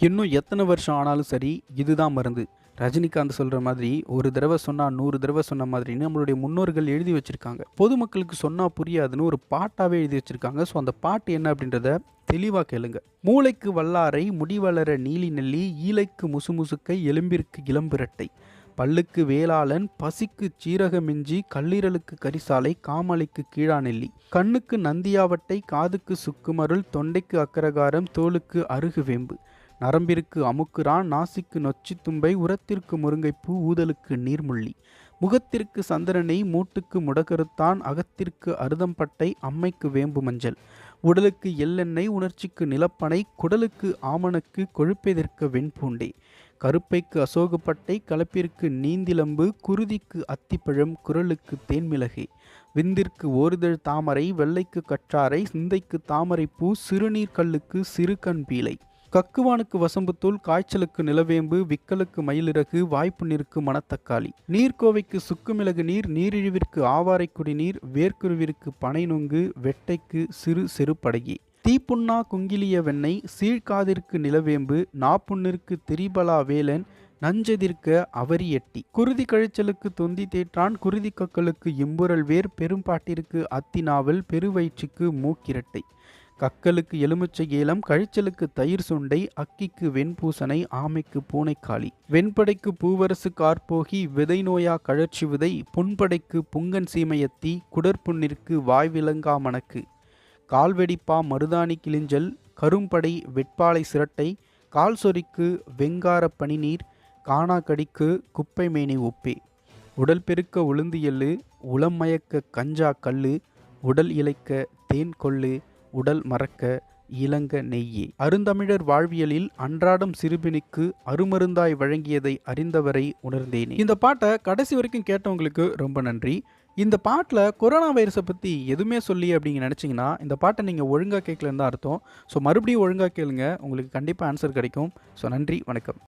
இன்னும் எத்தனை வருஷம் ஆனாலும் சரி, இதுதான் மருந்து. ரஜினிகாந்த் சொல்ற மாதிரி, ஒரு தடவ சொன்னா 100 தடவ சொன்ன மாதிரின்னு நம்மளுடைய முன்னோர்கள் எழுதி வச்சிருக்காங்க. பொதுமக்களுக்கு சொன்னா புரியாதுன்னு ஒரு பாட்டாவே எழுதி வச்சிருக்காங்க. ஸோ அந்த பாட்டு என்ன அப்படின்றத தெளிவா கேளுங்க. "மூளைக்கு வல்லாரை, முடிவளர நீலி நெல்லி, ஈலைக்கு முசுமுசுக்கை, எலும்பிற்கு இளம்பிரட்டை. பல்லுக்கு வேளாளன், பசிக்குச் சீரகமிஞ்சி, கல்லீரலுக்கு கரிசாலை, காமாலைக்கு கீழாநெல்லி. கண்ணுக்கு நந்தியாவட்டை, காதுக்கு சுக்குமருள், தொண்டைக்கு அக்கரகாரம், தோலுக்கு அறுகு வேம்பு. நரம்பிற்கு அமுக்குரான், நாசிக்கு நொச்சித் தும்பை, உரத்திற்கு முருங்கைப்பூ, ஊதலுக்கு நீர்முள்ளி. முகத்திற்கு சந்திரனை, மூட்டுக்கு முடக்கருத்தான், அகத்திற்கு அருதம்பட்டை, அம்மைக்கு வேம்பு மஞ்சள். உடலுக்கு எள்ளெண்ணெய், உணர்ச்சிக்கு நிலப்பனை, குடலுக்கு ஆமணக்கு, கொழுப்பெதிர்க்க வெண்பூண்டை. கருப்பைக்கு அசோகப்பட்டை, கலப்பிற்கு நீந்திலம்பு, குருதிக்கு அத்திப்பழம், குரலுக்கு தேன்மிளகை. விந்திற்கு ஓரிதழ் தாமரை, வெள்ளைக்கு கற்றாரை, சிந்தைக்கு தாமரைப்பூ, சிறுநீர் கல்லுக்கு சிறுகண் பீளை. கக்குவானுக்கு வசம்புத்தூள், காய்ச்சலுக்கு நிலவேம்பு, விக்கலுக்கு மயிலிறகு, வாய்ப்புண்ணிற்கு மணத்தக்காளி. நீர்க்கோவைக்கு சுக்குமிளகு நீர், நீரிழிவிற்கு ஆவாரைக்குடி நீர், வேர்க்குருவிற்கு பனை நுங்கு, வெட்டைக்கு சிறு செருப்படகி. தீப்புண்ணா குங்கிலிய வெண்ணெய், சீழ்காதிற்கு நிலவேம்பு, நாப்புண்ணிற்கு திரிபலா வேலன், நஞ்செதிர்க்க அவரி எட்டி. குருதி கழிச்சலுக்கு தொந்தி தேற்றான், குருதி கக்களுக்கு இம்புரல் வேர், பெரும்பாட்டிற்கு அத்திநாவல், பெருவயிற்றுக்கு மூக்கிரட்டை. கக்கலுக்கு எலுமிச்சை ஏலம், கழிச்சலுக்கு தயிர் சுண்டை, அக்கிக்கு வெண்பூசனை, ஆமைக்கு பூனைக்காளி. வெண்படைக்கு பூவரசு கார்போகி, விதை நோயா கழற்சி விதை, புண்படைக்கு புங்கன் சீமையத்தி, குடற்புண்ணிற்கு வாய்விலங்கா மணக்கு. கால்வெடிப்பா மருதாணி கிளிஞ்சல், கரும்படை வெட்பாலை சிரட்டை, கால் சொறிக்கு வெங்கார பனிநீர், காணாக்கடிக்கு குப்பைமேனி உப்பே. உடல் பெருக்க உளுந்து எள்ளு, உளம் மயக்க கஞ்சா கல்லு, உடல் இளைக்க தேன் கொள்ளு, உடல் மறக்க இளங்க நெய்யே. அருந்தமிழர் வாழ்வியலில் அன்றாடம் சிறுபிணிக்கு அருமருந்தாய் வழங்கியதை அறிந்தவரை உணர்ந்தேனே. இந்த பாட்டை கடைசி வரைக்கும் கேட்டவங்களுக்கு ரொம்ப நன்றி. இந்த பாட்டில் கொரோனா வைரஸை பற்றி எதுவுமே சொல்லி அப்படிங்க நினச்சிங்கன்னா இந்த பாட்டை நீங்கள் ஒழுங்காக கேட்கலன்னு தான் அர்த்தம். ஸோ மறுபடியும் ஒழுங்காக கேளுங்க, உங்களுக்கு கண்டிப்பாக ஆன்சர் கிடைக்கும். ஸோ நன்றி, வணக்கம்.